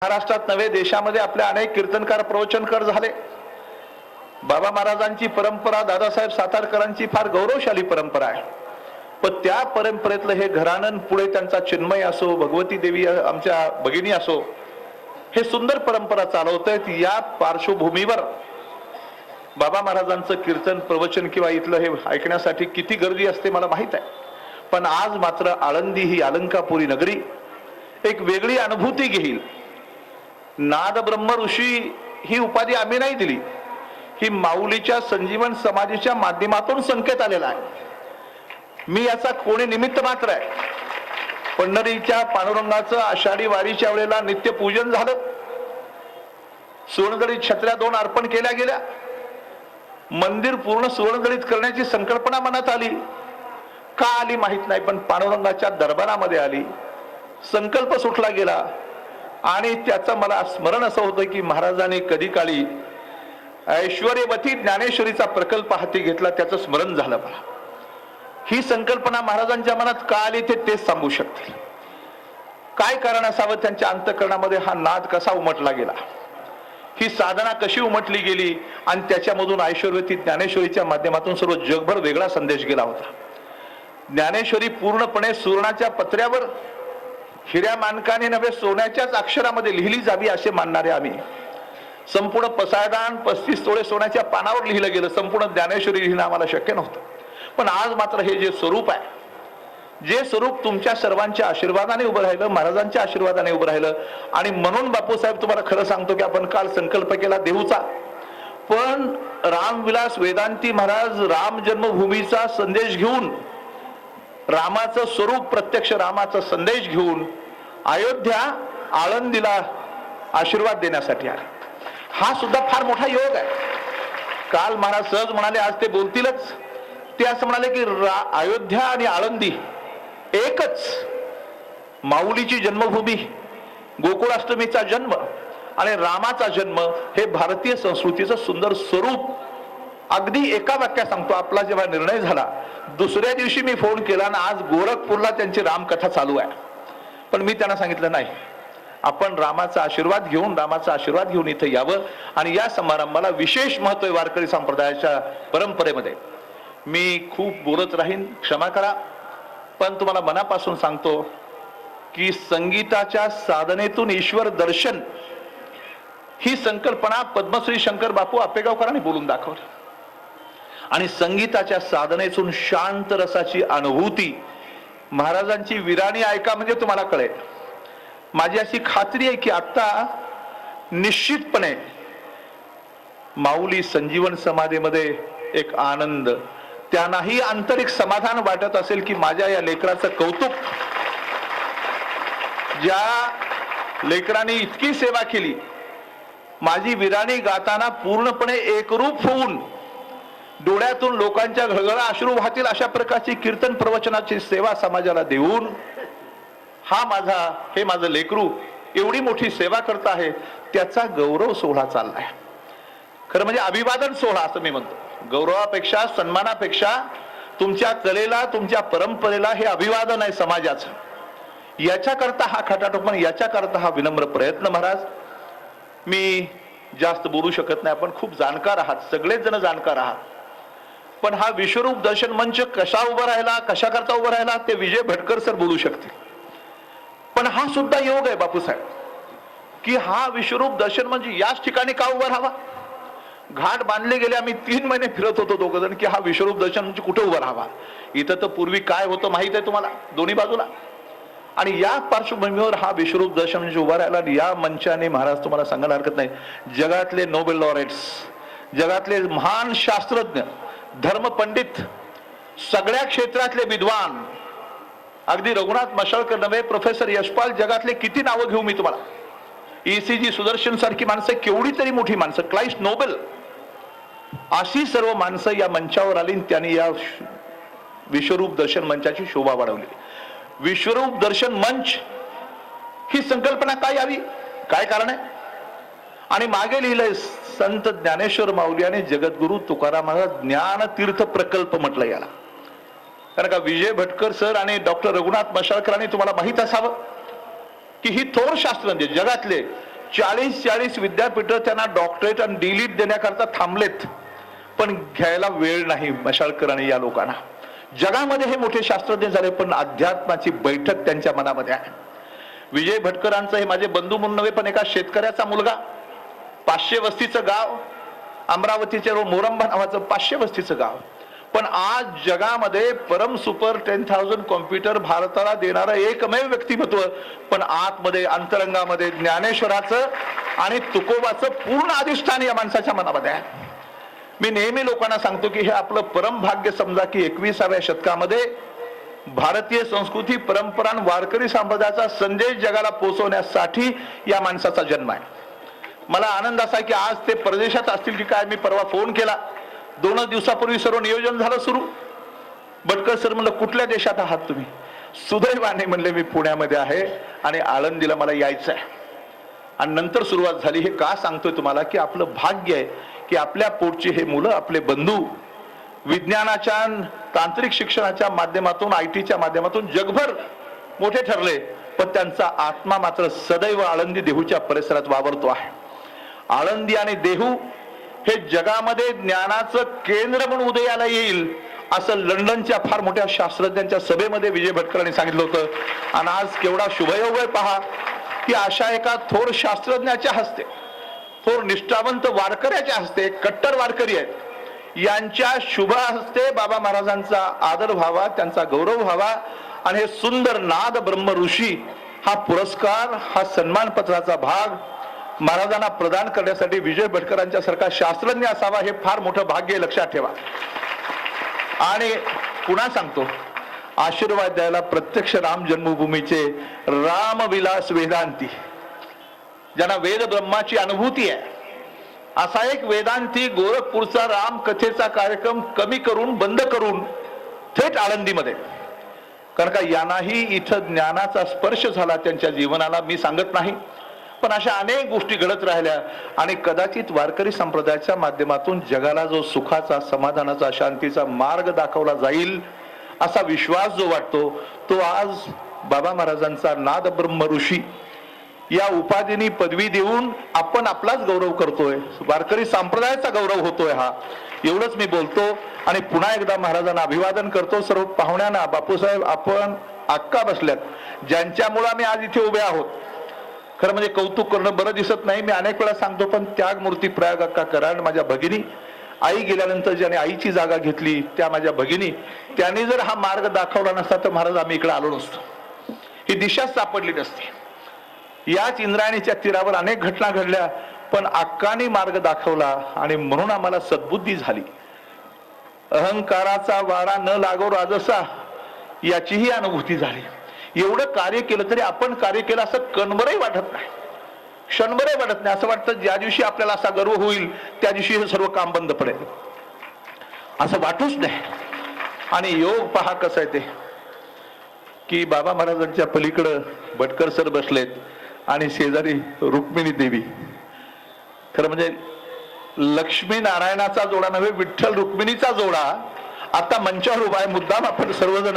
महाराष्ट्रात नव्हे देशामध्ये आपले अनेक कीर्तनकार प्रवचनकार झाले। बाबा महाराजांची परंपरा दादासाहेब सातारकरांची फार गौरवशाली परंपरा आहे, पण त्या परंपरेतलं हे घराणं पुढे त्यांचा चिन्मय असो, भगवती देवी आमच्या भगिनी असो, हे सुंदर परंपरा चालवतायत। या पार्श्वभूमीवर बाबा महाराजांचं कीर्तन प्रवचन किंवा इथलं हे ऐकण्यासाठी किती गर्दी असते मला माहित आहे, पण आज मात्र आळंदी ही अलंकापुरी नगरी एक वेगळी अनुभूती घेईल। नाद ब्रह्म ऋषी ही उपाधी आम्ही नाही दिली, ही माऊलीच्या संजीवन समाधीच्या माध्यमातून संकेत आलेला आहे। मी याचा कोणी निमित्त मात्र आहे। पंढरीच्या पांडुरंगाचं आषाढी वारीच्या वेळेला नित्य पूजन झालं, सुवर्णदळीत छत्र्या 2 अर्पण केल्या गेल्या, मंदिर पूर्ण सुवर्णदळीत करण्याची संकल्पना मनात आली। का आली माहित नाही, पण पांडुरंगाच्या दरबारामध्ये आली, संकल्प सुटला गेला आणि त्याचं मला स्मरण असं होतं की महाराजांनी कधी काळी ऐश्वर्यवती ज्ञानेश्वरीचा प्रकल्प हाती घेतला, त्याचं स्मरण झालं मला। ही संकल्पना महाराजांच्या मनात का आली तेच सांगू शकतील। काय कारण असावं, त्यांच्या अंतःकरणामध्ये हा नाद कसा उमटला गेला, ही साधना कशी उमटली गेली आणि त्याच्यामधून ऐश्वर्यवती ज्ञानेश्वरीच्या माध्यमातून सर्व जगभर वेगळा संदेश गेला होता। ज्ञानेश्वरी पूर्णपणे सुवर्णाच्या पत्र्यावर हिऱ्या मानकाने नव्हे सोन्याच्याच अक्षरामध्ये लिहिली जावी असे मानणारे आम्ही। संपूर्ण पसायदान 35 तोळे सोन्याच्या पानावर लिहिलं गेलं, संपूर्ण ज्ञानेश्वरी लिहिणं आम्हाला शक्य नव्हतं। पण आज मात्र हे जे स्वरूप आहे, जे स्वरूप तुमच्या सर्वांच्या आशीर्वादाने उभं राहिलं, महाराजांच्या आशीर्वादाने उभं राहिलं, आणि म्हणून बापूसाहेब तुम्हाला खरं सांगतो की आपण काल संकल्प केला देहूचा, पण रामविलास वेदांती महाराज राम जन्मभूमीचा संदेश घेऊन, रामाचं स्वरूप प्रत्यक्ष रामाचा संदेश घेऊन अयोध्या आळंदीला आशीर्वाद देण्यासाठी आले। हा सुद्धा फार मोठा योग आहे। काल महाराज सहज म्हणाले, आज ते बोलतीलच, ते असं म्हणाले की अयोध्या आणि आळंदी एकच, माऊलीची जन्मभूमी, गोकुळाष्टमीचा जन्म आणि रामाचा जन्म हे भारतीय संस्कृतीचं सुंदर स्वरूप। अगदी एका वाक्यात सांगतो, आपला जेव्हा निर्णय झाला दुसऱ्या दिवशी मी फोन केला आणि आज गोरखपूरला त्यांची रामकथा चालू आहे, पण मी त्यांना सांगितलं नाही, आपण रामाचा आशीर्वाद घेऊन इथे यावं आणि या समारंभाला विशेष महत्व आहे। वारकरी संप्रदायाच्या परंपरेमध्ये मी खूप बोलत राहीन, क्षमा करा, पण तुम्हाला मनापासून सांगतो की संगीताच्या साधनेतून ईश्वर दर्शन ही संकल्पना पद्मश्री शंकर बापू आपेगावकरांनी बोलून दाखवली, आणि संगीताच्या साधनेतून शांत रसाची अनुभूती महाराजांची विराणी ऐका म्हणजे तुम्हाला कळेल। माझी अशी खात्री आहे की आता निश्चितपणे माऊली संजीवन समाधीमध्ये एक आनंद, त्यांनाही आंतरिक समाधान वाटत असेल की माझ्या या लेकराचं कौतुक, ज्या लेकरांनी इतकी सेवा केली, माझी विराणी गाताना पूर्णपणे एकरूप होऊन डोळ्यातून लोकांच्या घळघळा अश्रू वाहतील अशा प्रकारची कीर्तन प्रवचनाची सेवा समाजाला देऊन हे माझं लेकरू एवढी मोठी सेवा करत आहे, त्याचा गौरव सोहळा चाललाय। खरं म्हणजे अभिवादन सोहळा असं मी म्हणतो, गौरवापेक्षा सन्मानापेक्षा तुमच्या कलेला, तुमच्या परंपरेला हे अभिवादन आहे समाजाचं। याच्याकरता हा खटाटोपण, याच्याकरता हा विनम्र प्रयत्न। महाराज, मी जास्त बोलू शकत नाही, आपण खूप जाणकार आहात, सगळेच जण जाणकार आहात, पण हा विश्वरूप दर्शन मंच कसा उभा राहिला, कशा करता उभा राहिला ते विजय भटकर सर बोलू शकतील। पण हा सुद्धा योग आहे बापूसाहेब की हा विश्वरूप दर्शन मंच याच ठिकाणी का उभा राहावा। घाट बांधले गेले, आम्ही 3 महिने फिरत होतो दोघ जण की हा विश्वरूप दर्शन मंच कुठे उभा राहावा। इथं तर पूर्वी काय होतं माहित आहे तुम्हाला, दोन्ही बाजूला, आणि या पार्श्वभूमीवर हा विश्वरूप दर्शन मंच उभा राहिला। या मंचाने महाराज तुम्हाला सांगायला हरकत नाही, जगातले नोबेल लॉरेट्स, जगातले महान शास्त्रज्ञ, धर्मपंडित, सगळ्या क्षेत्रातले विद्वान, अगदी रघुनाथ मशाळकर नव्हे, प्रोफेसर यशपाल, जगातले किती नावं घेऊ मी तुम्हाला, ECG सुदर्शन सारखी माणसं, केवढी तरी मोठी माणसं, क्लाइस्ट नोबेल, अशी सर्व माणसं या मंचावर आली, त्यांनी या विश्वरूप दर्शन मंचाची शोभा वाढवली। विश्वरूप दर्शन मंच ही संकल्पना काय यावी, काय कारण आहे, आणि मागे लिहिलंय संत ज्ञानेश्वर माऊली आणि जगद्गुरु तुकाराम महाराज ज्ञान तीर्थ प्रकल्प म्हटलं याला। कारण का विजय भटकर सर आणि डॉक्टर रघुनाथ मशाळकरांनी तुम्हाला माहित असावं की ही थोर शास्त्रज्ञ, जगातले 40 विद्यापीठ त्यांना डॉक्टरेट आणि डिलीट देण्याकरता थांबलेत, पण घ्यायला वेळ नाही मशाळकर आणि या लोकांना. जगामध्ये हे मोठे शास्त्रज्ञ झाले, पण अध्यात्माची बैठक त्यांच्या मनामध्ये आहे. विजय भटकरांचं हे माझे बंधू म्हणून नव्हे, पण एका शेतकऱ्याचा मुलगा, 500 वस्तीचं गाव, अमरावतीच्या मोरंबा नावाचं 500 वस्तीचं गाव, पण आज जगामध्ये परम सुपर 10,000 कॉम्प्युटर भारताला देणारं एकमेव व्यक्तिमत्व, पण आतमध्ये अंतरंगामध्ये ज्ञानेश्वराचं आणि तुकोबाचं पूर्ण अधिष्ठान या माणसाच्या मनामध्ये आहे. मी नेहमी लोकांना सांगतो की हे आपलं परम भाग्य समजा की 21व्या शतकामध्ये भारतीय संस्कृती परंपरा वारकरी संप्रदायाचा संदेश जगाला पोहोचवण्यासाठी या माणसाचा जन्म आहे. मला आनंद असा की आज ते परदेशात असतील की काय. मी परवा फोन केला, 2 दिवसापूर्वी सर्व नियोजन झालं सुरू. भटकर सर म्हणलं कुठल्या देशात आहात तुम्ही? सुदैवाने म्हणले मी पुण्यामध्ये आहे आणि आळंदीला मला यायचं आहे. आणि नंतर सुरुवात झाली. हे का सांगतोय तुम्हाला की आपलं भाग्य आहे की आपल्या पोटची हे मुलं, आपले बंधू विज्ञानाच्या तांत्रिक शिक्षणाच्या माध्यमातून, आयटीच्या माध्यमातून जगभर मोठे ठरले, पण त्यांचा आत्मा मात्र सदैव आळंदी देहूच्या परिसरात वावरतो आहे. आळंदी आणि देहू हे जगामध्ये ज्ञानाचं केंद्र म्हणून उदयाला येईल असं लंडनच्या फार मोठ्या शास्त्रज्ञांच्या सभेमध्ये विजय भटकरांनी सांगितलं होतं. आणि आज केवढा शुभयोग आहे पहा की अशा एका थोर शास्त्रज्ञाच्या हस्ते, थोर निष्ठावंत वारकऱ्याच्या हस्ते, कट्टर वारकरी आहेत, यांच्या शुभ हस्ते बाबा महाराजांचा आदर व्हावा, त्यांचा गौरव व्हावा आणि हे सुंदर नाद ब्रह्म ऋषी हा पुरस्कार, हा सन्मानपत्राचा भाग महाराजांना प्रदान करण्यासाठी विजय भटकरांच्या सारखा शास्त्रज्ञ असावा, हे फार मोठं भाग्य, लक्षात ठेवा. आणि पुन्हा सांगतो, आशीर्वाद द्यायला प्रत्यक्ष राम जन्मभूमीचे रामविलास वेदांती, ज्यांना वेद ब्रह्माची अनुभूती आहे, असा एक वेदांती गोरखपूरचा राम कथेचा कार्यक्रम कमी करून, बंद करून थेट आळंदीमध्ये, कारण का यांनाही इथं ज्ञानाचा स्पर्श झाला त्यांच्या जीवनाला. मी सांगत नाही, पण अशा अनेक गोष्टी घडत राहिल्या आणि कदाचित वारकरी संप्रदायाच्या माध्यमातून जगाला जो सुखाचा, समाधानाचा, शांतीचा मार्ग दाखवला जाईल असा विश्वास जो वाटतो, तो आज बाबा महाराजांचा नाद ब्रह्म ऋषी या उपाधीनी पदवी देऊन आपण आपलाच गौरव करतोय, वारकरी संप्रदायाचा गौरव होतोय. हा एवढंच मी बोलतो आणि पुन्हा एकदा महाराजांना अभिवादन करतो. सर्व पाहुण्यांना, बापूसाहेब आपण अक्का बसल्यात, ज्यांच्यामुळे आम्ही आज इथे उभे आहोत. खरं म्हणजे कौतुक करणं बरं दिसत नाही, मी अनेक वेळा सांगतो, पण त्यागमूर्ती प्रयाग अक्का कराड माझ्या भगिनी, आई गेल्यानंतर ज्याने आईची जागा घेतली त्या माझ्या भगिनी, त्यांनी जर हा मार्ग दाखवला नसता तर महाराज आम्ही इकडे आलो नसतो, ही दिशाच सापडली नसती. याच इंद्रायणीच्या तीरावर अनेक घटना घडल्या, पण अक्कानी मार्ग दाखवला आणि म्हणून आम्हाला सद्बुद्धी झाली. अहंकाराचा वारा न लागो राजसा याचीही अनुभूती झाली. एवढं कार्य केलं तरी आपण कार्य केलं असं कणभरही वाटत नाही, क्षणभरही वाटत नाही. असं वाटतं ज्या दिवशी आपल्याला असा गर्व होईल त्या दिवशी हे सर्व काम बंद पडेल, असं वाटूच नाही. आणि योग पहा कसं आहे ते की बाबा महाराजांच्या पलीकडं भटकर सर बसलेत आणि शेजारी रुक्मिणी देवी. खरं म्हणजे लक्ष्मी नारायणाचा जोडा नव्हे, विठ्ठल रुक्मिणीचा जोडा आता मंचावर उभा आहे. मुद्दाम आपण सर्वजण,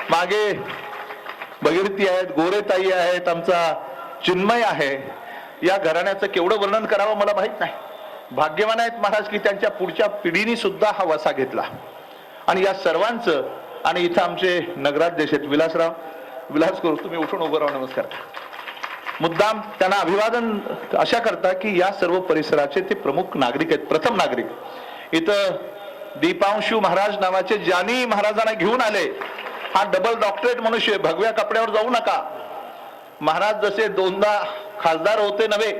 मागे भगीरथी आहेत, गोरेताई आहेत, आमचा चिन्मय आहे. या घराण्याचं केवढं वर्णन करावं मला माहित नाही. भाग्यवान आहेत महाराज की त्यांच्या पुढच्या पिढीने सुद्धा हा वसा घेतला. आणि या सर्वांचं, आणि इथं आमचे नगराध्यक्ष आहेत विलास करू, तुम्ही उठून उभं राहा, नमस्कार. मुद्दाम त्यांना अभिवादन अशा करता की या सर्व परिसराचे ते प्रमुख नागरिक आहेत, प्रथम नागरिक. इथं दीपांशु महाराज नावाचे ज्यांनी महाराजांना घेऊन आले, हा डबल डॉक्टरेट मनुष्य, भगव्या कपड्यावर जाऊ नका. महाराज जसे 2दा खासदार होते नव्हे,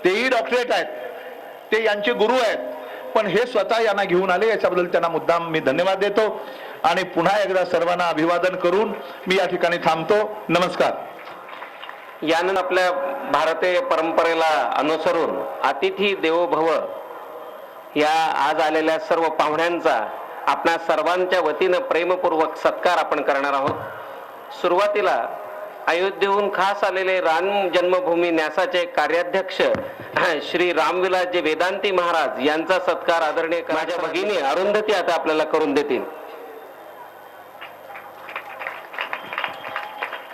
तेही डॉक्टरेट आहेत, ते यांचे गुरु आहेत, पण हे स्वतः यांना घेऊन आले, याच्याबद्दल त्यांना मुद्दाम मी धन्यवाद देतो. आणि पुन्हा एकदा सर्वांना अभिवादन करून मी या ठिकाणी थांबतो. नमस्कार. यानंतर आपल्या भारतीय परंपरेला अनुसरून अतिथी देवो भव या आज आलेल्या सर्व पाहुण्यांचा आपणा सर्वांच्या वतीनं प्रेमपूर्वक सत्कार आपण करणार आहोत. सुरुवातीला अयोध्येहून खास आलेले राम जन्मभूमी न्यासाचे कार्याध्यक्ष श्री रामविलासजी वेदांती महाराज यांचा सत्कार आदरणीय माझ्या भगिनी अरुंधती आता आपल्याला करून देतील.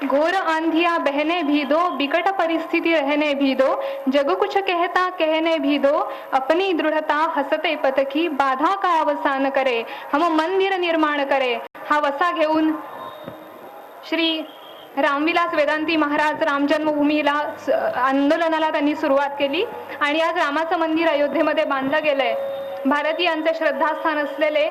घोर आंधियां बहने भी दो, बिकट परिस्थिति रहने भी दो, जग कुछ कहता कहने भी दो, अपनी दृढ़ता हसते पथकी, बाधा का अवसान करे, हम मंदिर निर्माण करे. हा वसा घेऊन श्री रामविलास वेदांती महाराज राम जन्मभूमीला आंदोलनाला त्यांनी सुरुवात केली आणि आज रामाचं मंदिर अयोध्येमध्ये बांधलं गेलंय. भारतीयांचे श्रद्धास्थान असलेले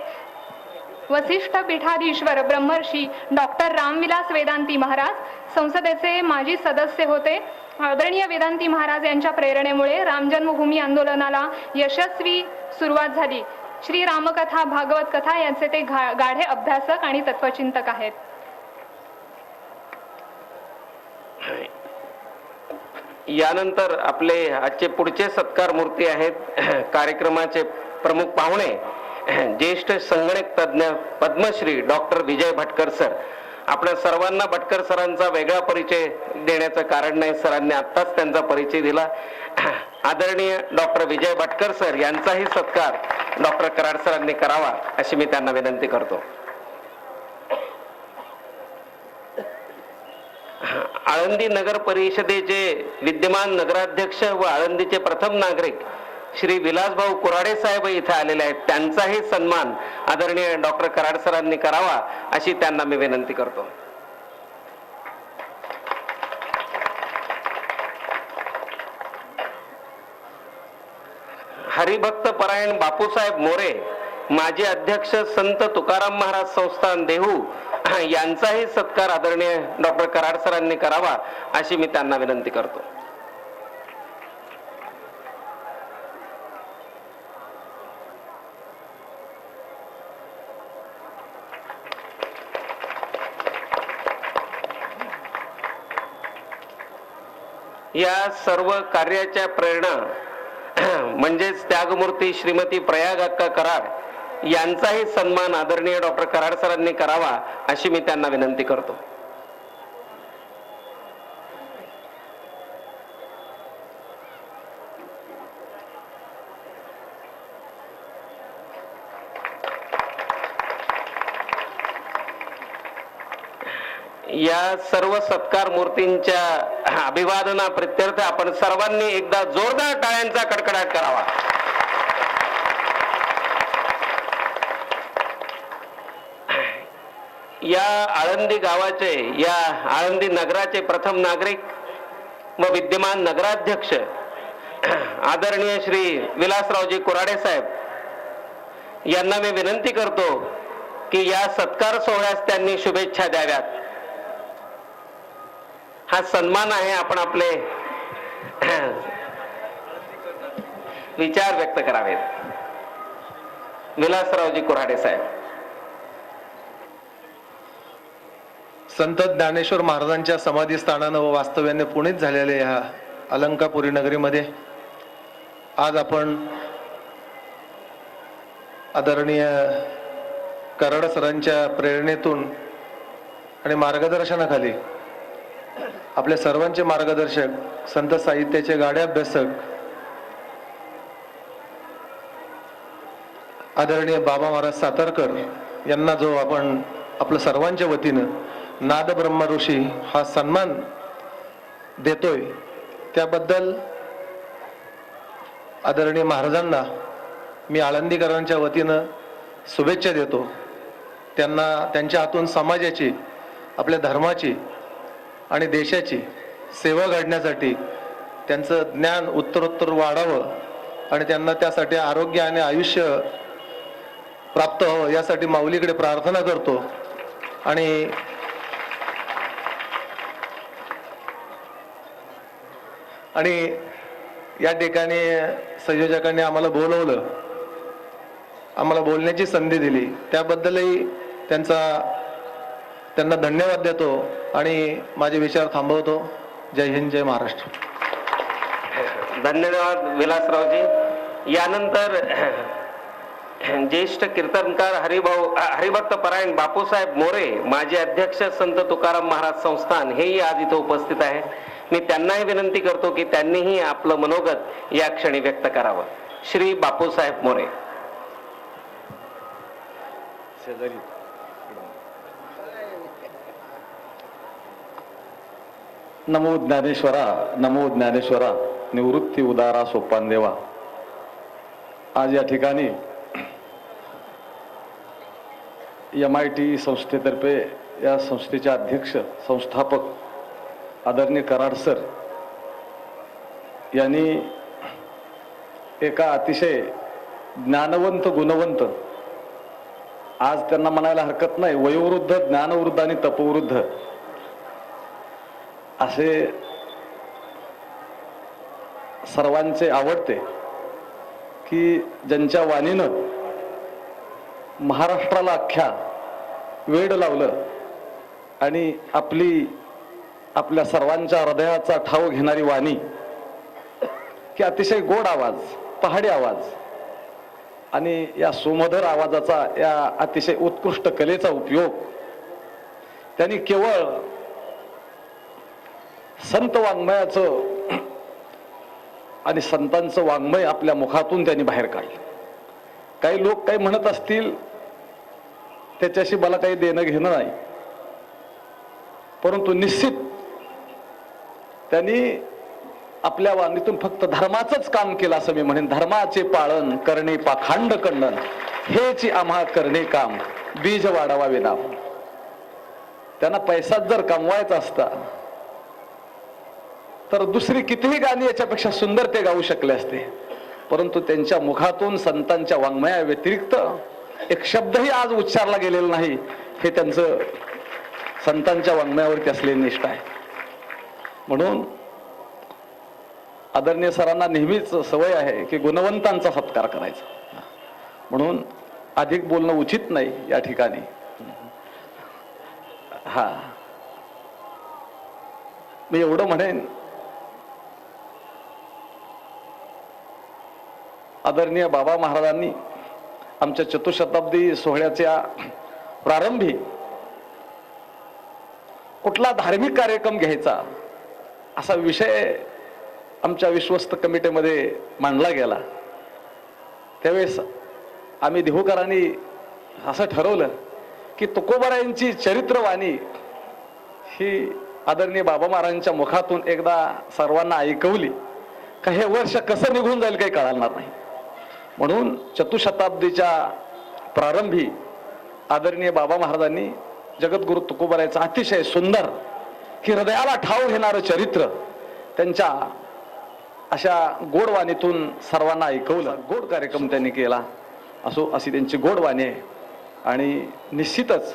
वसिष्ठ पीठाधीश्वर ब्रह्मर्षी डॉक्टर रामविलास वेदांती महाराज संसदेचे माजी सदस्य होते. आदरणीय वेदांती महाराज यांच्या प्रेरणेमुळे राम जन्मभूमी आंदोलनाला यशस्वी सुरुवात झाली. श्री रामकथा भागवत कथा यांचे ते गाढे अभ्यासक आणि तत्वचिंतक आहेत. यानंतर आपले आजचे पुढचे सत्कार मूर्ती आहेत. कार्यक्रमाचे प्रमुख पाहुणे ज्येष्ठ संगणक तज्ञ पद्मश्री डॉक्टर विजय भटकर सर. आपल्या सर्वांना भटकर सरांचा वेगळा परिचय देण्याचं कारण नाही, सरांनी आत्ताच त्यांचा परिचय दिला. आदरणीय डॉक्टर विजय भटकर सर यांचाही सत्कार डॉक्टर कराड सरांनी करावा अशी मी त्यांना विनंती करतो. आळंदी नगर परिषदेचे विद्यमान नगराध्यक्ष व आळंदीचे प्रथम नागरिक श्री विलासभाऊ कुऱ्हाडे साहेब इथे आलेले आहेत. त्यांचाही सन्मान आदरणीय डॉक्टर कराड सरांनी करावा अशी त्यांना मी विनंती करतो. हरिभक्त परायण बापूसाहेब मोरे माजी अध्यक्ष संत तुकाराम महाराज संस्थान देहू यांचाही सत्कार आदरणीय डॉक्टर कराड सरांनी करावा अशी मी त्यांना विनंती करतो. या सर्व कार्याच्या प्रेरणा म्हणजेच त्यागमूर्ती श्रीमती प्रयाग अक्का कराड यांचाही सन्मान आदरणीय डॉक्टर कराड सरांनी करावा अशी मी त्यांना विनंती करतो. या सर्व सत्कार मूर्तींच्या अभिवादना प्रित्यर्थ आपण सर्वांनी एकदा जोरदार टाळ्यांचा कडकडाट करावा. या आळंदी गावाचे, या आळंदी नगराचे प्रथम नागरिक व विद्यमान नगराध्यक्ष आदरणीय श्री विलासरावजी कुऱ्हाडे साहेब यांना मी विनंती करतो की या सत्कार सोहळ्यास त्यांनी शुभेच्छा द्याव्यात. हा सन्मान आहे, आपण आपले विचार व्यक्त करावेत. विलासरावजी कुऱ्हाडे साहेब. संत ज्ञानेश्वर महाराजांच्या समाधीस्थानानं व वास्तव्याने पुणेत झालेल्या ह्या अलंकापुरी नगरीमध्ये आज आपण आदरणीय कराड सरांच्या प्रेरणेतून आणि मार्गदर्शनाखाली आपल्या सर्वांचे मार्गदर्शक संत साहित्याचे गाढे अभ्यासक आदरणीय बाबा महाराज सातारकर यांना जो आपण आपल्या सर्वांच्या वतीनं नाद ब्रह्म ऋषी हा सन्मान देतोय, त्याबद्दल आदरणीय महाराजांना मी आळंदीकरांच्या वतीनं शुभेच्छा देतो. त्यांना त्यांच्या हातून समाजाची, आपल्या धर्माची आणि देशाची सेवा घडण्यासाठी त्यांचं ज्ञान उत्तरोत्तर वाढावं आणि त्यांना त्यासाठी आरोग्य आणि आयुष्य प्राप्त व्हावं यासाठी माऊलीकडे प्रार्थना करतो. आणि या ठिकाणी संयोजकांनी आम्हाला बोलवलं, आम्हाला बोलण्याची संधी दिली, त्याबद्दलही त्यांना धन्यवाद देतो आणि माझे विचार थांबवतो. जय हिंद, जय महाराष्ट्र. धन्यवाद विलासरावजी. यानंतर ज्येष्ठ कीर्तनकार हरिभक्त परायण बापूसाहेब मोरे माजी अध्यक्ष संत तुकाराम महाराज संस्थान हेही आज इथे उपस्थित आहे. मी त्यांनाही विनंती करतो की त्यांनीही आपलं मनोगत या क्षणी व्यक्त करावं. श्री बापूसाहेब मोरे. नमो ज्ञानेश्वरा, नमो ज्ञानेश्वरा, निवृत्ती उदारा सोपान देवा. आज या ठिकाणी MIT संस्थेतर्फे या संस्थेचे अध्यक्ष संस्थापक आदरणीय कराड सर यांनी एका अतिशय ज्ञानवंत गुणवंत, आज त्यांना म्हणायला हरकत नाही, वयोवृद्ध, ज्ञानवृद्ध आणि तपवृद्ध असे सर्वांचे आवडते की ज्यांच्या वाणीनं महाराष्ट्राला अख्ख्या वेड लावलं आणि आपल्या सर्वांच्या हृदयाचा ठाव घेणारी वाणी, की अतिशय गोड आवाज, पहाडी आवाज आणि या सुमधुर आवाजाचा, या अतिशय उत्कृष्ट कलेचा उपयोग त्यांनी केवळ संत वाङ्मयाचं आणि संतांचं वाङ्मय आपल्या मुखातून त्यांनी बाहेर काढलं. काही लोक काही म्हणत असतील त्याच्याशी मला काही देणं घेणं नाही, परंतु निश्चित त्यांनी आपल्या वाणीतून फक्त धर्माचंच काम केलं असं मी म्हणेन. धर्माचे पाळन करणे पाखांड खंडन, हेच आम्हा करणे काम, बीज वाढावा विनाम. त्यांना पैसाच जर कमवायचा असता तर दुसरी कितीही गाणी याच्यापेक्षा सुंदर ते गाऊ शकले असते, परंतु त्यांच्या मुखातून संतांच्या वाङ्मया व्यतिरिक्त एक शब्दही आज उच्चारला गेलेला नाही. हे त्यांचं संतांच्या वाङ्मयावरती असलेली निष्ठा आहे. म्हणून आदरणीय सरांना नेहमीच सवय आहे की गुणवंतांचा सत्कार करायचा, म्हणून अधिक बोलणं उचित नाही या ठिकाणी. मी एवढं म्हणेन, आदरणीय बाबा महाराजांनी आमच्या चतुशताब्दी सोहळ्याच्या प्रारंभी कुठला धार्मिक कार्यक्रम घ्यायचा असा विषय आमच्या विश्वस्त कमिटीमध्ये मांडला गेला. त्यावेळेस आम्ही देहूकरांनी असं ठरवलं की तुकोबारायांची चरित्रवाणी ही आदरणीय बाबा महाराजांच्या मुखातून एकदा सर्वांना ऐकवली का हे वर्ष कसं निघून जाईल काही कळणार नाही. म्हणून चतुशताब्दीच्या प्रारंभी आदरणीय बाबा महाराजांनी जगद्गुरु तुकोबारायचं अतिशय सुंदर की हृदयाला ठाव घेणारं चरित्र त्यांच्या अशा गोडवाणीतून सर्वांना ऐकवलं. गोड कार्यक्रम त्यांनी केला असो, अशी त्यांची गोडवाणी आहे. आणि निश्चितच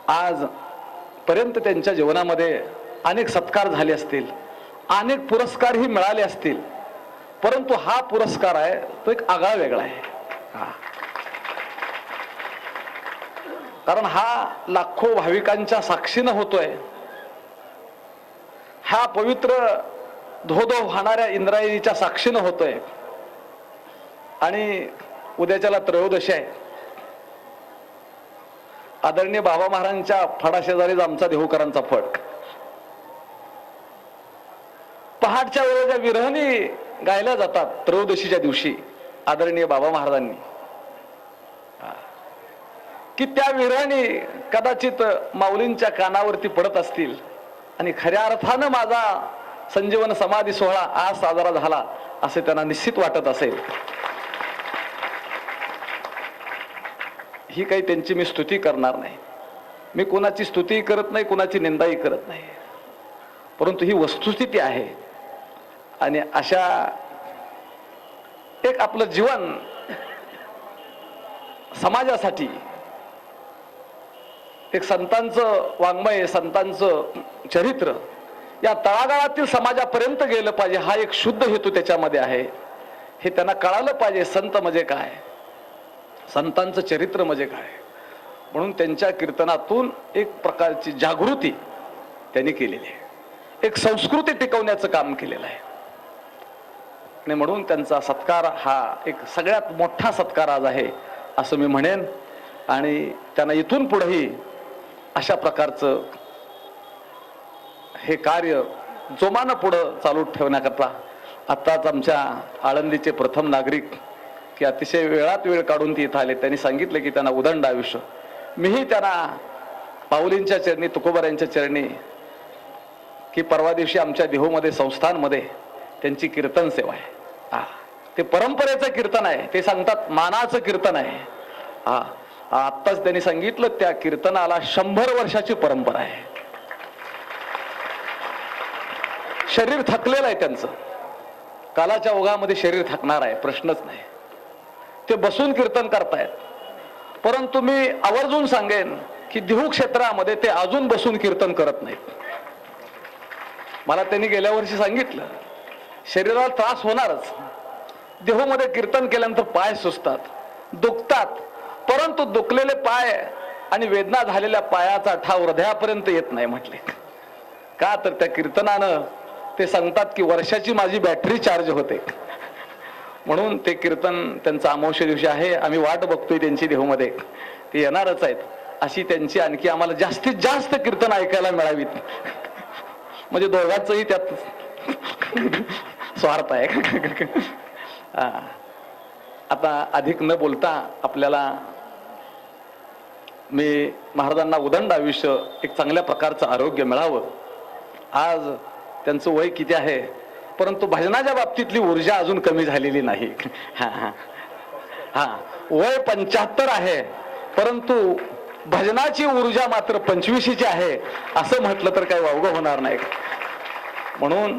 आज पर्यंत त्यांच्या जीवनामध्ये अनेक सत्कार झाले असतील, अनेक पुरस्कारही मिळाले असतील, परंतु हा पुरस्कार आहे तो एक आगळा वेगळा आहे. कारण हा लाखो भाविकांच्या साक्षीनं होतोय. हा पवित्र धोधो वाहणाऱ्या इंद्रायणीच्या साक्षीनं होतोय. आणि उद्याच्याला त्रयोदशी आहे. आदरणीय बाबा महाराजांच्या फडाशेजारीच आमचा देहूकरांचा फड. पहाटच्या वेळेच्या विरहणी गायल्या जातात त्रयोदशीच्या दिवशी आदरणीय बाबा महाराजांनी, की त्या विरहणी कदाचित माऊलींच्या कानावरती पडत असतील आणि खऱ्या अर्थानं माझा संजीवन समाधी सोहळा आज साजरा झाला असे त्यांना निश्चित वाटत असेल. ही काही त्यांची मी स्तुती करणार नाही. मी कोणाची स्तुती करत नाही, कोणाची निंदाही करत नाही, परंतु ही वस्तुस्थिती आहे. आणि अशा एक आपलं जीवन समाजासाठी एक संतांचं वाङ्मय, संतांचं चरित्र या तळागाळातील समाजापर्यंत गेलं पाहिजे, हा एक शुद्ध हेतू त्याच्यामध्ये आहे. हे त्यांना कळालं पाहिजे संत म्हणजे काय, संतांचं चरित्र म्हणजे काय. म्हणून त्यांच्या कीर्तनातून एक प्रकारची जागृती त्यांनी केलेली आहे, एक संस्कृती टिकवण्याचं काम केलेलं आहे. आणि म्हणून त्यांचा सत्कार हा एक सगळ्यात मोठा सत्कार आज आहे असं मी म्हणेन. आणि त्यांना इथून पुढेही अशा प्रकारचं हे कार्य जोमानं पुढं चालू ठेवण्याकरता आत्ताच आमच्या आळंदीचे प्रथम नागरिक की अतिशय वेळात वेळ काढून ते इथं आले, त्यांनी सांगितले की त्यांना उदंड आयुष्य. मीही त्यांना माऊलींच्या चरणी, तुकोबारायांच्या चरणी की परवा दिवशी आमच्या देहूमध्ये संस्थानमध्ये त्यांची कीर्तन सेवा आहे. ते परंपरेचं कीर्तन आहे. ते सांगतात मानाचं कीर्तन आहे. आत्ताच त्यांनी सांगितलं त्या कीर्तनाला 100 वर्षाची परंपरा आहे. शरीर थकलेलं आहे त्यांचं. कालाच्या ओघामध्ये शरीर थकणार आहे, प्रश्नच नाही. ते बसून कीर्तन करतायत. परंतु मी आवर्जून सांगेन की देहू क्षेत्रामध्ये ते अजून बसून कीर्तन करत नाहीत. मला त्यांनी गेल्या वर्षी सांगितलं शरीराला त्रास होणारच. देहूमध्ये कीर्तन केल्यानंतर पाय सुचतात, दुखतात, परंतु दुखलेले पाय आणि वेदना झालेल्या पायाचा ठाव हृदयापर्यंत येत नाही म्हटले. का तर त्या कीर्तनानं ते सांगतात की वर्षाची माझी बॅटरी चार्ज होते. म्हणून ते कीर्तन त्यांचं अमावस्या दिवशी आहे. आम्ही वाट बघतोय त्यांची देहूमध्ये. ते येणारच आहेत. अशी त्यांची आणखी आम्हाला जास्तीत जास्त कीर्तन ऐकायला मिळावीत. म्हणजे दोघांचंही त्यात स्वार्थ आहे. आता अधिक न बोलता आपल्याला मी महाराजांना उदंड आयुष्य, एक चांगल्या प्रकारचं आरोग्य मिळावं. आज त्यांचं वय किती आहे, परंतु भजनाच्या बाबतीतली ऊर्जा अजून कमी झालेली नाही. वय 75 आहे, परंतु भजनाची ऊर्जा मात्र 25ची आहे असं म्हटलं तर काही वावगं होणार नाही. म्हणून